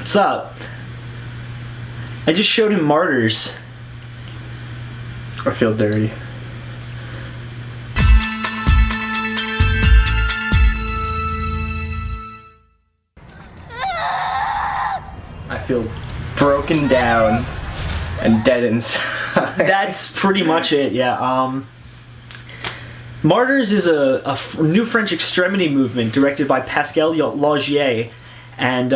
What's up? I just showed him Martyrs. I feel dirty. I feel broken down and dead inside. That's pretty much it, yeah. Martyrs is a new French Extremity movement directed by Pascal Laugier, and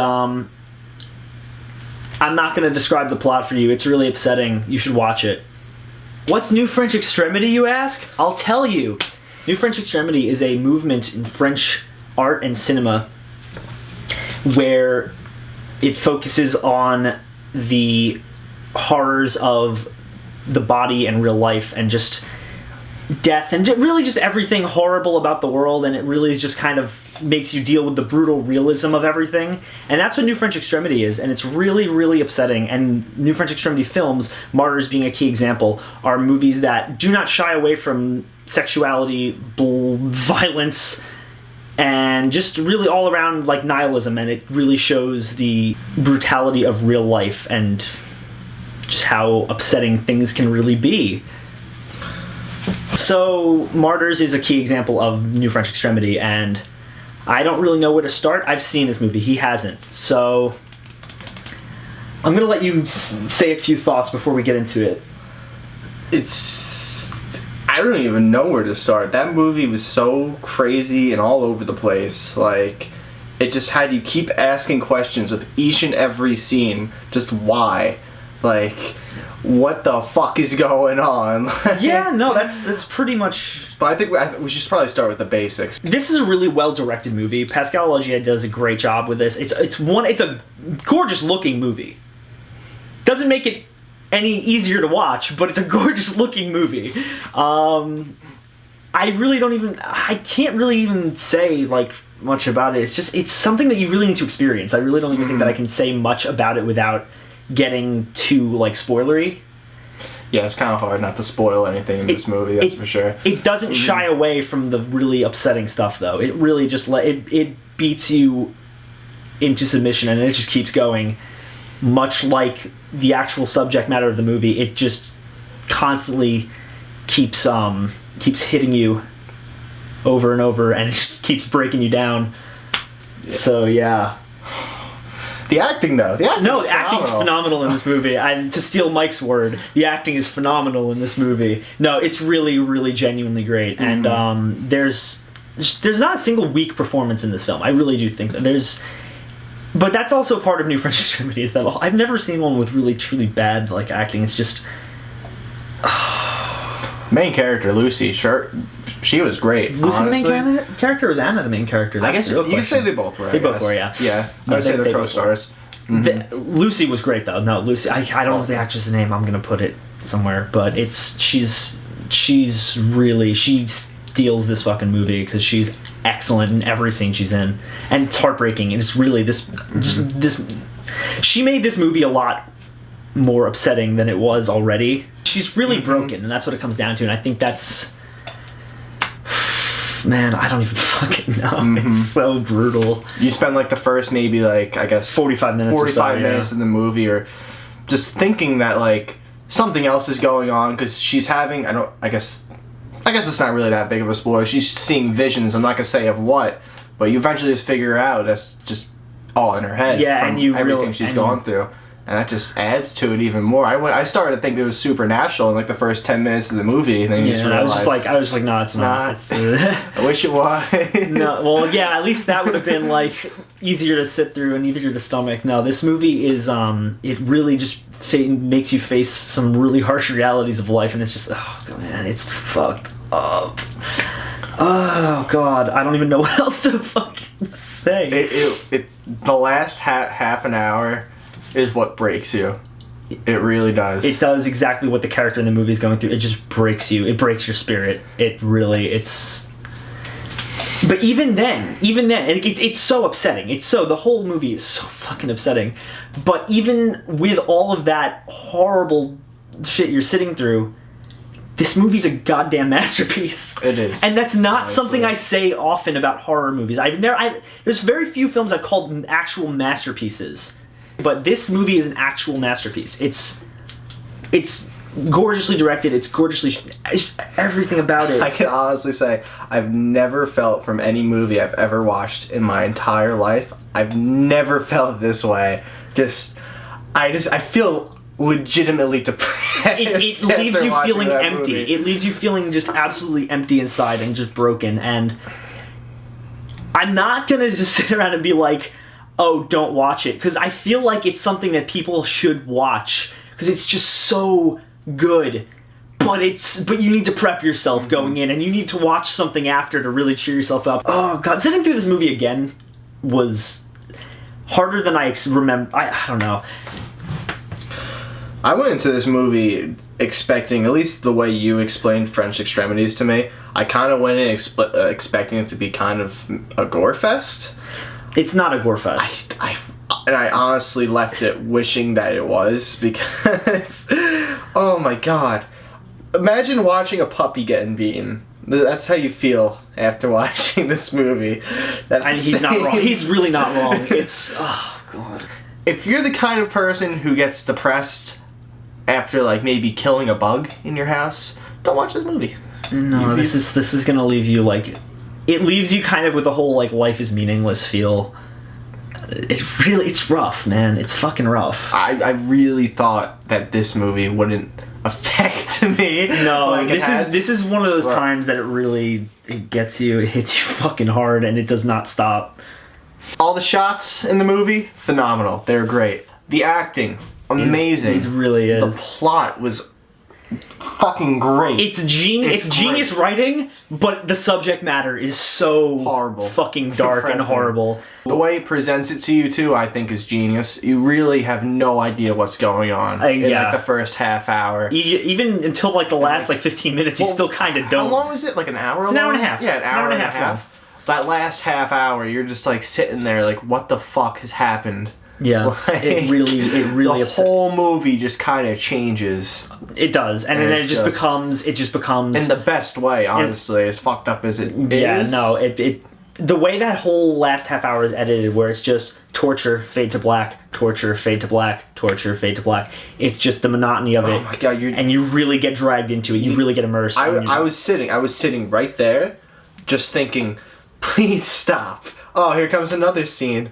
I'm not going to describe the plot for you. It's really upsetting. You should watch it. What's New French Extremity, you ask? I'll tell you. New French Extremity is a movement in French art and cinema where it focuses on the horrors of the body and real life and just death and really just everything horrible about the world, and it really just kind of makes you deal with the brutal realism of everything. And that's what New French Extremity is, and it's really, really upsetting. And New French Extremity films, Martyrs being a key example, are movies that do not shy away from sexuality, violence, and just really all around like nihilism, and it really shows the brutality of real life and just how upsetting things can really be. So Martyrs is a key example of New French Extremity, and I don't really know where to start. I've seen this movie, he hasn't, so I'm gonna let you say a few thoughts before we get into it. I don't even know where to start. That movie was so crazy and all over the place. Like, it just had you keep asking questions with each and every scene. Just why? Like, what the fuck is going on? Yeah, no, that's pretty much... But I think we should probably start with the basics. This is a really well-directed movie. Pascal Laugier does a great job with this. It's a gorgeous-looking movie. Doesn't make it any easier to watch, but it's a gorgeous-looking movie. I can't really even say, like, much about it. It's something that you really need to experience. I really don't even think that I can say much about it without getting too, like, spoilery. Yeah, it's kind of hard not to spoil anything in this movie, that's for sure. It doesn't shy away from the really upsetting stuff, though. It really just it beats you into submission, and it just keeps going. Much like the actual subject matter of the movie, it just constantly keeps hitting you over and over, and it just keeps breaking you down. Yeah. So yeah. The acting, though. The acting's phenomenal in this movie. And to steal Mike's word, the acting is phenomenal in this movie. No, it's really, really genuinely great. And there's not a single weak performance in this film. I really do think that there's... But that's also part of New French Extremity, is that I've never seen one with really, truly bad, like, acting. It's just... Main character, Lucy, sure, she was great. Is Lucy the main character, or is Anna the main character? I guess you can say they both were. They both were, yeah. Yeah, I would say they're co-stars. Lucy was great, though. No, Lucy, I don't know the actress's name. I'm gonna put it somewhere, but she's really, she steals this fucking movie because she's excellent in every scene she's in, and it's heartbreaking. And it's really this. She made this movie a lot more upsetting than it was already. She's really broken, and that's what it comes down to, and I think that's... Man, I don't even fucking know. It's so brutal. You spend, like, the first maybe, like, I guess... 45 minutes in the movie, or just thinking that, like, something else is going on, because she's having... I guess it's not really that big of a spoiler. She's seeing visions, I'm not going to say of what, but you eventually just figure out that's just all in her head from everything she's going through. And that just adds to it even more. I started to think it was supernatural in like the first 10 minutes of the movie, and then you just realized... I was like, no, it's not. I wish it was. No, well, yeah, at least that would have been like easier to sit through and easier to stomach. No, this movie is, it really just makes you face some really harsh realities of life, and it's just, oh god, man, it's fucked up. Oh god, I don't even know what else to fucking say. It's the last half an hour is what breaks you. It really does. It does exactly what the character in the movie is going through. It just breaks you. It breaks your spirit. It's... But even then, it's so upsetting. The whole movie is so fucking upsetting. But even with all of that horrible shit you're sitting through, this movie's a goddamn masterpiece. It is. And that's not something I say often about horror movies. There's very few films I've called actual masterpieces. But this movie is an actual masterpiece. It's gorgeously directed. It's everything about it. I can honestly say I've never felt from any movie I've ever watched in my entire life. I've never felt this way. I feel legitimately depressed. It leaves you feeling empty. Movie. It leaves you feeling just absolutely empty inside and just broken. And I'm not gonna just sit around and be like, oh, don't watch it, because I feel like it's something that people should watch because it's just so good. But you need to prep yourself going in, and you need to watch something after to really cheer yourself up. Oh god, sitting through this movie again was harder than I remember. I don't know. I went into this movie expecting, at least the way you explained French Extremities to me, I kind of went in expecting it to be kind of a gore fest. It's not a gore fest. And I honestly left it wishing that it was, because, oh my god. Imagine watching a puppy getting beaten. That's how you feel after watching this movie. And he's not wrong. He's really not wrong. It's, oh god. If you're the kind of person who gets depressed after, like, maybe killing a bug in your house, don't watch this movie. No, this is gonna leave you, like, it leaves you kind of with the whole, like, life is meaningless feel. It's rough, man. It's fucking rough. I really thought that this movie wouldn't affect me. No, like this is one of those times that it gets you, it hits you fucking hard, and it does not stop. All the shots in the movie, phenomenal. They're great. The acting, amazing. It really is. The plot was fucking great. It's genius writing, but the subject matter is so horrible, fucking dark and horrible. The way it presents it to you too, I think, is genius. You really have no idea what's going on in like the first half hour. Even until like the last 15 minutes, you still kind of don't. How long is it? Like an hour? It's an hour and a half. Yeah, an hour and a half. That last half hour, you're just like sitting there, like, what the fuck has happened? Yeah, like, it really the whole movie just kind of changes. It does, and then it just becomes in the best way, honestly, as fucked up as it is. Yeah, no, the way that whole last half hour is edited, where it's just torture, fade to black, torture, fade to black, torture, fade to black. It's just the monotony of it. Oh my god, and you really get dragged into it. You really get immersed. I was sitting right there, just thinking, please stop. Oh, here comes another scene.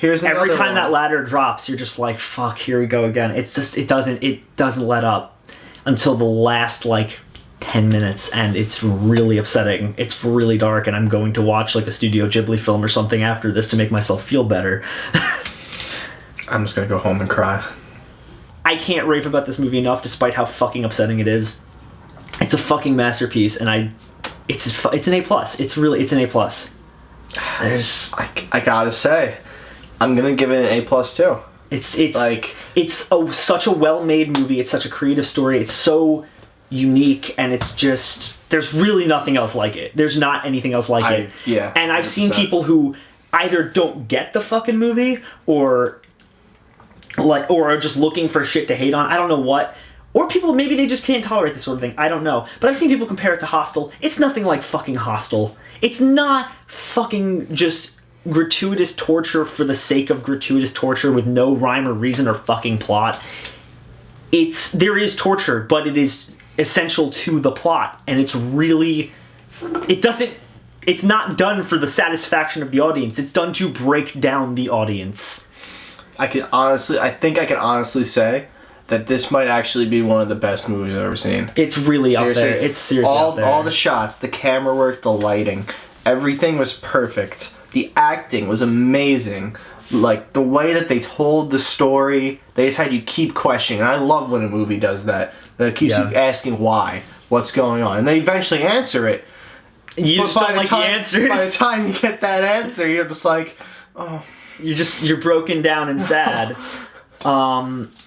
Every time that ladder drops, you're just like, fuck, here we go again. It's just, it doesn't let up until the last 10 minutes, and it's really upsetting. It's really dark, and I'm going to watch a Studio Ghibli film or something after this to make myself feel better. I'm just gonna go home and cry. I can't rave about this movie enough, despite how fucking upsetting it is. It's a fucking masterpiece, and it's an A+. It's an A+. I gotta say, I'm gonna give it an A+ too. It's such a well-made movie. It's such a creative story. It's so unique, and it's just, there's really nothing else like it. There's not anything else like it. Yeah. And I've 100%. Seen people who either don't get the fucking movie or are just looking for shit to hate on. I don't know what. Or people, maybe they just can't tolerate this sort of thing. I don't know. But I've seen people compare it to Hostel. It's nothing like fucking Hostel. It's not fucking just gratuitous torture for the sake of gratuitous torture with no rhyme or reason or fucking plot. There is torture, but it is essential to the plot, and it's not done for the satisfaction of the audience. It's done to break down the audience. I think I can honestly say that this might actually be one of the best movies I've ever seen. It's really up there. It's seriously up there. All the shots, the camera work, the lighting, everything was perfect. The acting was amazing. The way that they told the story, they just had you keep questioning. And I love when a movie does that. It keeps you asking why, what's going on. And they eventually answer it. You just don't like the answers. By the time you get that answer, you're just like, oh. You're broken down and sad.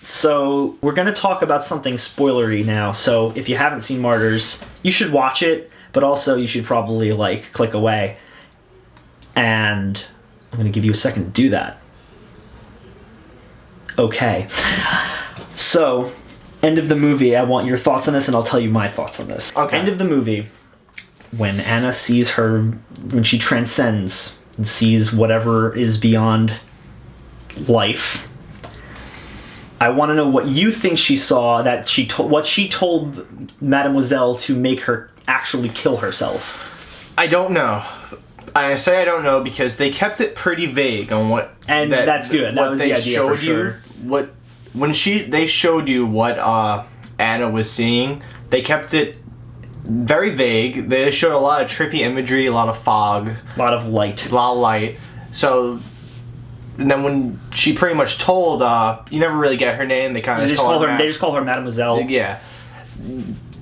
So we're going to talk about something spoilery now. So if you haven't seen Martyrs, you should watch it, but also you should probably click away. And I'm going to give you a second to do that. Okay. So, end of the movie. I want your thoughts on this, and I'll tell you my thoughts on this. Okay. End of the movie. When Anna when she transcends and sees whatever is beyond life, I want to know what you think she saw that what she told Mademoiselle to make her actually kill herself. I don't know. I say I don't know because they kept it pretty vague on what. And that's good. That was the idea for sure. They showed you what Anna was seeing, they kept it very vague. They showed a lot of trippy imagery, a lot of fog, a lot of light. So. And then when she pretty much told, you never really get her name. They kind of just call her. They just call her Mademoiselle. Yeah,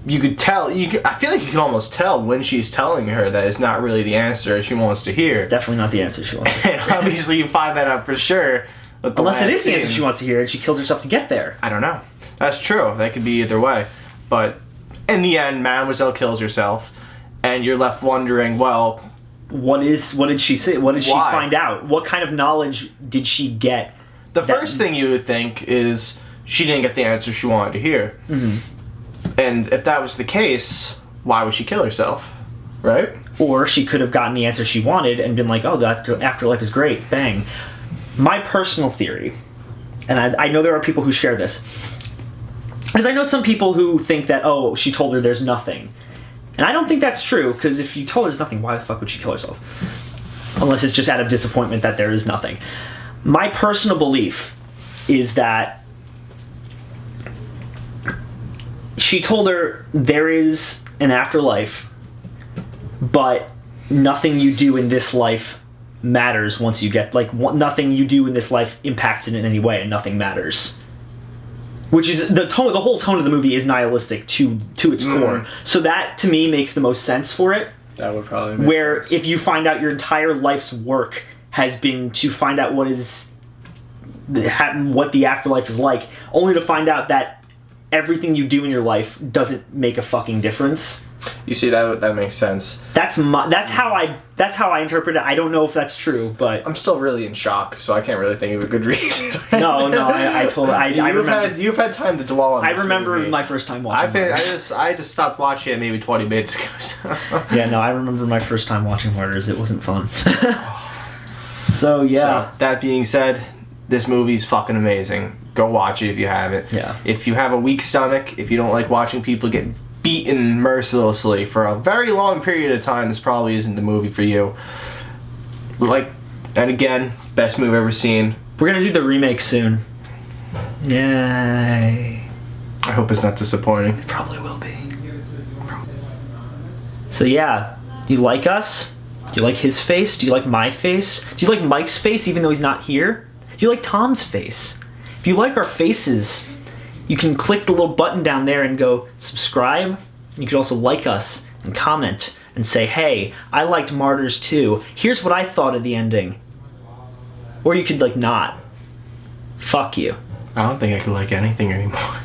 you could tell. I feel like you can almost tell when she's telling her that it's not really the answer she wants to hear. It's definitely not the answer she wants to hear. And obviously, you find that out for sure. Unless it is the answer she wants to hear, and she kills herself to get there. I don't know. That's true. That could be either way. But in the end, Mademoiselle kills herself, and you're left wondering, well. What did she say? What did she find out? What kind of knowledge did she get? The first thing you would think is she didn't get the answer she wanted to hear. Mm-hmm. And if that was the case, why would she kill herself? Right? Or she could have gotten the answer she wanted and been like, oh, the afterlife is great. Bang. My personal theory, and I know there are people who share this, is I know some people who think that, oh, she told her there's nothing. And I don't think that's true, because if you told her there's nothing, why the fuck would she kill herself? Unless it's just out of disappointment that there is nothing. My personal belief is that she told her there is an afterlife, but nothing you do in this life matters once you get, nothing you do in this life impacts it in any way, and nothing matters. Which is the whole tone of the movie is nihilistic to its core. So that to me makes the most sense for it. That would probably make where sense. If you find out your entire life's work has been to find out what the afterlife is like, only to find out that everything you do in your life doesn't make a fucking difference. You see, that makes sense. That's how I interpret it. I don't know if that's true, but I'm still really in shock, so I can't really think of a good reason. No, I remember. You've had time to dwell on. I remember my first time watching. I just stopped watching it maybe 20 minutes ago. So. Yeah, no, I remember my first time watching Martyrs. It wasn't fun. So yeah. So, that being said, this movie's fucking amazing. Go watch it if you haven't. Yeah. If you have a weak stomach, if you don't like watching people get beaten mercilessly for a very long period of time, this probably isn't the movie for you. And again, best movie ever seen. We're gonna do the remake soon. Yay. I hope it's not disappointing. It probably will be. So yeah, do you like us? Do you like his face? Do you like my face? Do you like Mike's face even though he's not here? Do you like Tom's face? If you like our faces, you can click the little button down there and go subscribe. You could also like us and comment and say, hey, I liked Martyrs too. Here's what I thought of the ending. Or you could not. Fuck you. I don't think I could like anything anymore.